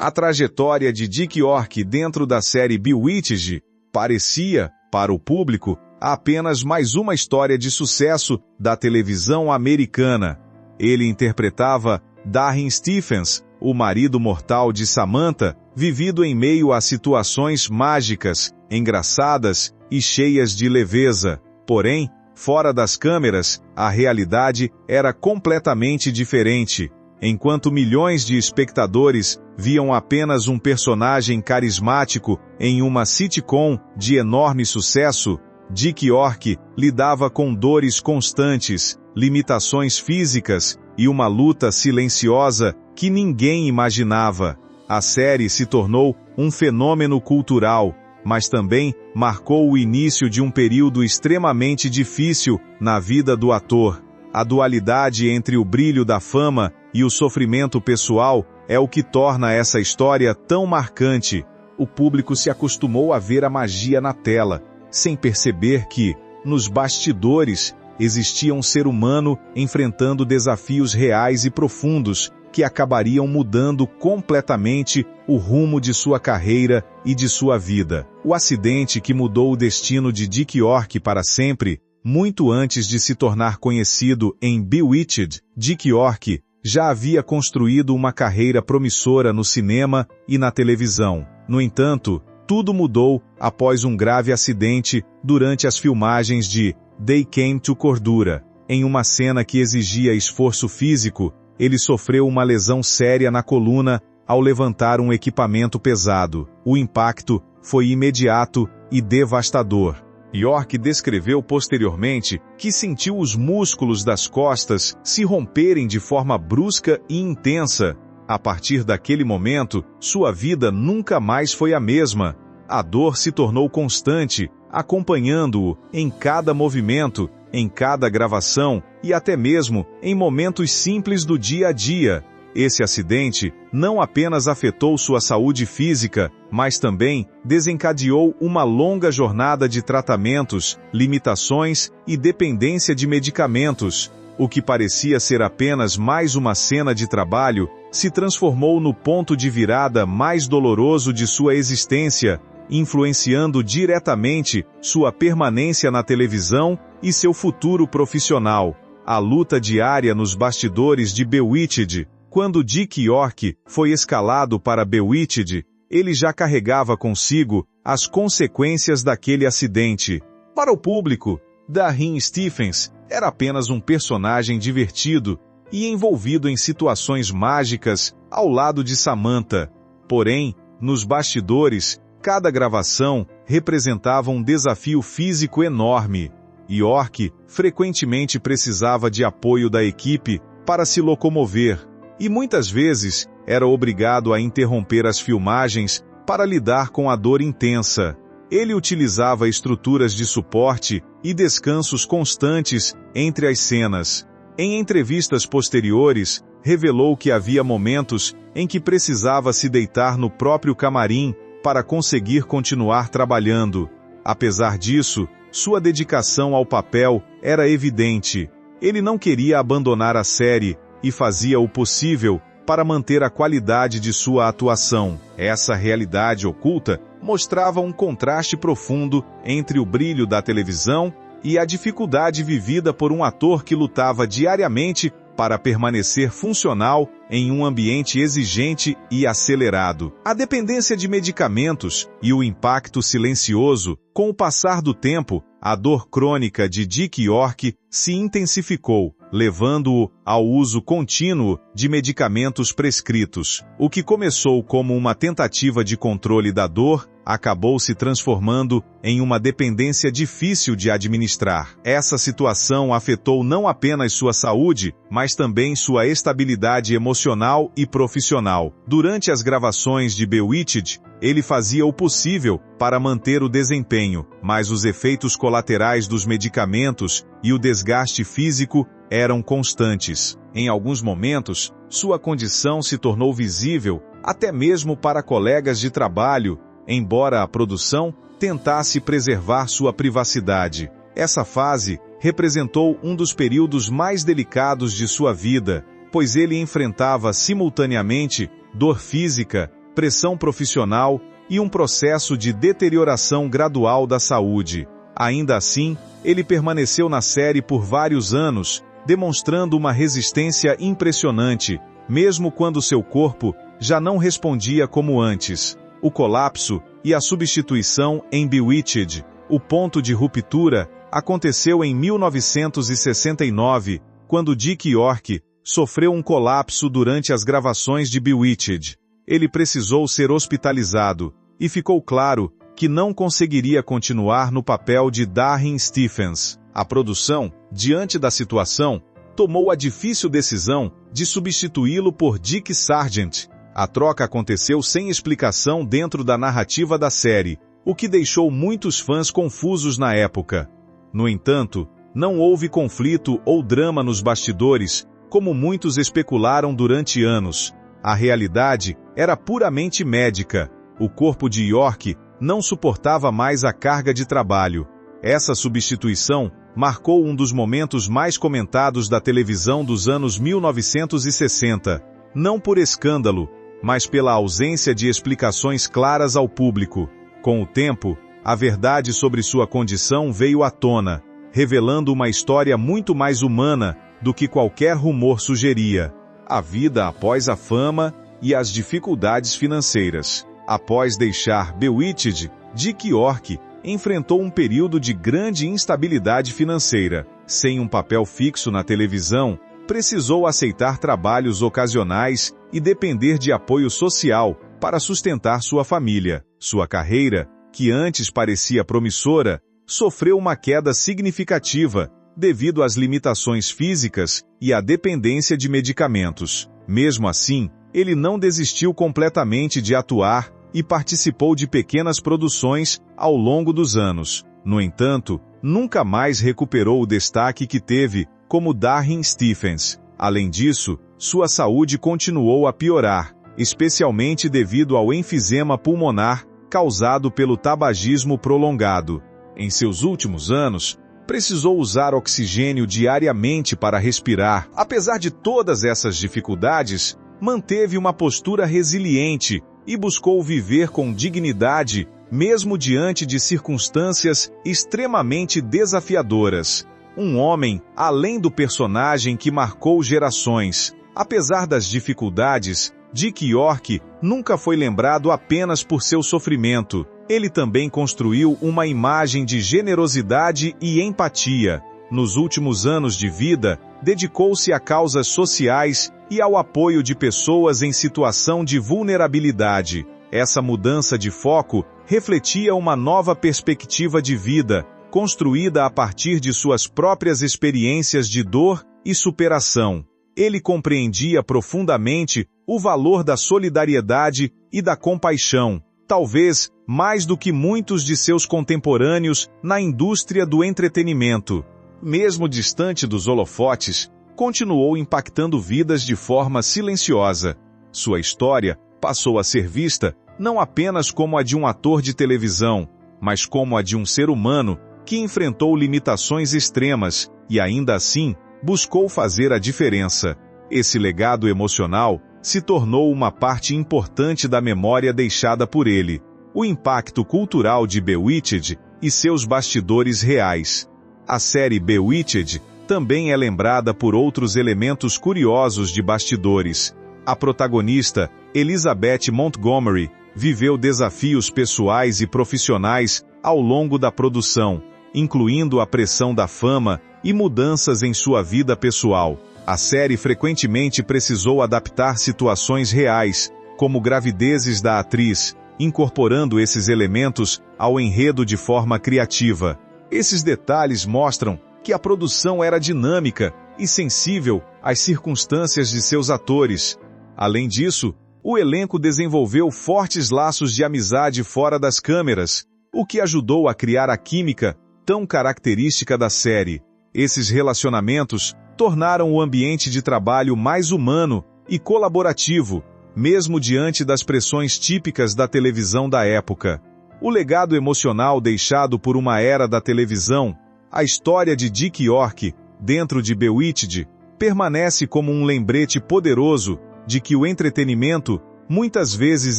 A trajetória de Dick York dentro da série Bewitched parecia, para o público, apenas mais uma história de sucesso da televisão americana. Ele interpretava Darrin Stephens, o marido mortal de Samantha, vivido em meio a situações mágicas, engraçadas e cheias de leveza. Porém, fora das câmeras, a realidade era completamente diferente. Enquanto milhões de espectadores viam apenas um personagem carismático em uma sitcom de enorme sucesso, Dick York lidava com dores constantes, limitações físicas e uma luta silenciosa que ninguém imaginava. A série se tornou um fenômeno cultural, mas também marcou o início de um período extremamente difícil na vida do ator. A dualidade entre o brilho da fama e o sofrimento pessoal é o que torna essa história tão marcante. O público se acostumou a ver a magia na tela, sem perceber que, nos bastidores, existia um ser humano enfrentando desafios reais e profundos que acabariam mudando completamente o rumo de sua carreira e de sua vida. O acidente que mudou o destino de Dick York para sempre, muito antes de se tornar conhecido em Bewitched, Dick York já havia construído uma carreira promissora no cinema e na televisão. No entanto, tudo mudou após um grave acidente durante as filmagens de They Came to Cordura. Em uma cena que exigia esforço físico, ele sofreu uma lesão séria na coluna ao levantar um equipamento pesado. O impacto foi imediato e devastador. York descreveu posteriormente que sentiu os músculos das costas se romperem de forma brusca e intensa. A partir daquele momento, sua vida nunca mais foi a mesma. A dor se tornou constante, acompanhando-o em cada movimento, em cada gravação e até mesmo em momentos simples do dia a dia. Esse acidente não apenas afetou sua saúde física, mas também desencadeou uma longa jornada de tratamentos, limitações e dependência de medicamentos. O que parecia ser apenas mais uma cena de trabalho se transformou no ponto de virada mais doloroso de sua existência, influenciando diretamente sua permanência na televisão e seu futuro profissional. A luta diária nos bastidores de Bewitched. Quando Dick York foi escalado para Bewitched, ele já carregava consigo as consequências daquele acidente. Para o público, Darrin Stephens era apenas um personagem divertido e envolvido em situações mágicas ao lado de Samantha. Porém, nos bastidores, cada gravação representava um desafio físico enorme. York frequentemente precisava de apoio da equipe para se locomover, e muitas vezes era obrigado a interromper as filmagens para lidar com a dor intensa. Ele utilizava estruturas de suporte e descansos constantes entre as cenas. Em entrevistas posteriores, revelou que havia momentos em que precisava se deitar no próprio camarim para conseguir continuar trabalhando. Apesar disso, sua dedicação ao papel era evidente. Ele não queria abandonar a série e fazia o possível para manter a qualidade de sua atuação. Essa realidade oculta mostrava um contraste profundo entre o brilho da televisão e a dificuldade vivida por um ator que lutava diariamente para permanecer funcional em um ambiente exigente e acelerado. A dependência de medicamentos e o impacto silencioso, com o passar do tempo, a dor crônica de Dick York se intensificou, levando-o ao uso contínuo de medicamentos prescritos. O que começou como uma tentativa de controle da dor acabou se transformando em uma dependência difícil de administrar. Essa situação afetou não apenas sua saúde, mas também sua estabilidade emocional e profissional. Durante as gravações de Bewitched, ele fazia o possível para manter o desempenho, mas os efeitos colaterais dos medicamentos e o desgaste físico eram constantes. Em alguns momentos, sua condição se tornou visível até mesmo para colegas de trabalho, embora a produção tentasse preservar sua privacidade. Essa fase representou um dos períodos mais delicados de sua vida, pois ele enfrentava simultaneamente dor física pressão profissional e um processo de deterioração gradual da saúde. Ainda assim, ele permaneceu na série por vários anos, demonstrando uma resistência impressionante, mesmo quando seu corpo já não respondia como antes. O colapso e a substituição em Bewitched, o ponto de ruptura, aconteceu em 1969, quando Dick York sofreu um colapso durante as gravações de Bewitched. Ele precisou ser hospitalizado, e ficou claro que não conseguiria continuar no papel de Darren Stephens. A produção, diante da situação, tomou a difícil decisão de substituí-lo por Dick Sargent. A troca aconteceu sem explicação dentro da narrativa da série, o que deixou muitos fãs confusos na época. No entanto, não houve conflito ou drama nos bastidores, como muitos especularam durante anos. A realidade era puramente médica. O corpo de York não suportava mais a carga de trabalho. Essa substituição marcou um dos momentos mais comentados da televisão dos anos 1960, não por escândalo, mas pela ausência de explicações claras ao público. Com o tempo, a verdade sobre sua condição veio à tona, revelando uma história muito mais humana do que qualquer rumor sugeria. A vida após a fama e as dificuldades financeiras. Após deixar Bewitched, Dick York enfrentou um período de grande instabilidade financeira. Sem um papel fixo na televisão, precisou aceitar trabalhos ocasionais e depender de apoio social para sustentar sua família. Sua carreira, que antes parecia promissora, sofreu uma queda significativa devido às limitações físicas e à dependência de medicamentos. Mesmo assim, ele não desistiu completamente de atuar e participou de pequenas produções ao longo dos anos. No entanto, nunca mais recuperou o destaque que teve como Darren Stephens. Além disso, sua saúde continuou a piorar, especialmente devido ao enfisema pulmonar causado pelo tabagismo prolongado. Em seus últimos anos, precisou usar oxigênio diariamente para respirar. Apesar de todas essas dificuldades, manteve uma postura resiliente e buscou viver com dignidade, mesmo diante de circunstâncias extremamente desafiadoras. Um homem além do personagem que marcou gerações. Apesar das dificuldades, Dick York nunca foi lembrado apenas por seu sofrimento. Ele também construiu uma imagem de generosidade e empatia. Nos últimos anos de vida, dedicou-se a causas sociais e ao apoio de pessoas em situação de vulnerabilidade. Essa mudança de foco refletia uma nova perspectiva de vida, construída a partir de suas próprias experiências de dor e superação. Ele compreendia profundamente o valor da solidariedade e da compaixão, talvez mais do que muitos de seus contemporâneos na indústria do entretenimento. Mesmo distante dos holofotes, continuou impactando vidas de forma silenciosa. Sua história passou a ser vista não apenas como a de um ator de televisão, mas como a de um ser humano que enfrentou limitações extremas e, ainda assim, buscou fazer a diferença. Esse legado emocional se tornou uma parte importante da memória deixada por ele. O impacto cultural de Bewitched e seus bastidores reais. A série Bewitched também é lembrada por outros elementos curiosos de bastidores. A protagonista, Elizabeth Montgomery, viveu desafios pessoais e profissionais ao longo da produção, incluindo a pressão da fama e mudanças em sua vida pessoal. A série frequentemente precisou adaptar situações reais, como gravidezes da atriz, incorporando esses elementos ao enredo de forma criativa. Esses detalhes mostram que a produção era dinâmica e sensível às circunstâncias de seus atores. Além disso, o elenco desenvolveu fortes laços de amizade fora das câmeras, o que ajudou a criar a química tão característica da série. Esses relacionamentos tornaram o ambiente de trabalho mais humano e colaborativo, mesmo diante das pressões típicas da televisão da época. O legado emocional deixado por uma era da televisão, a história de Dick York, dentro de Bewitched, permanece como um lembrete poderoso de que o entretenimento muitas vezes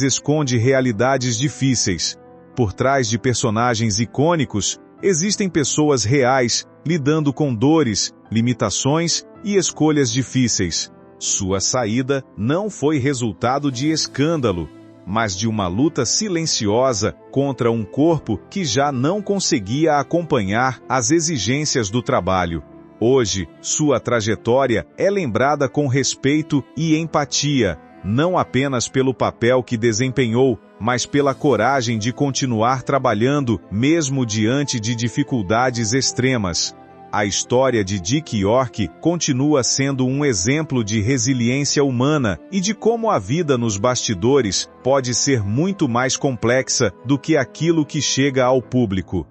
esconde realidades difíceis. Por trás de personagens icônicos, existem pessoas reais, lidando com dores, limitações e escolhas difíceis. Sua saída não foi resultado de escândalo, mas de uma luta silenciosa contra um corpo que já não conseguia acompanhar as exigências do trabalho. Hoje, sua trajetória é lembrada com respeito e empatia, não apenas pelo papel que desempenhou, mas pela coragem de continuar trabalhando mesmo diante de dificuldades extremas. A história de Dick York continua sendo um exemplo de resiliência humana e de como a vida nos bastidores pode ser muito mais complexa do que aquilo que chega ao público.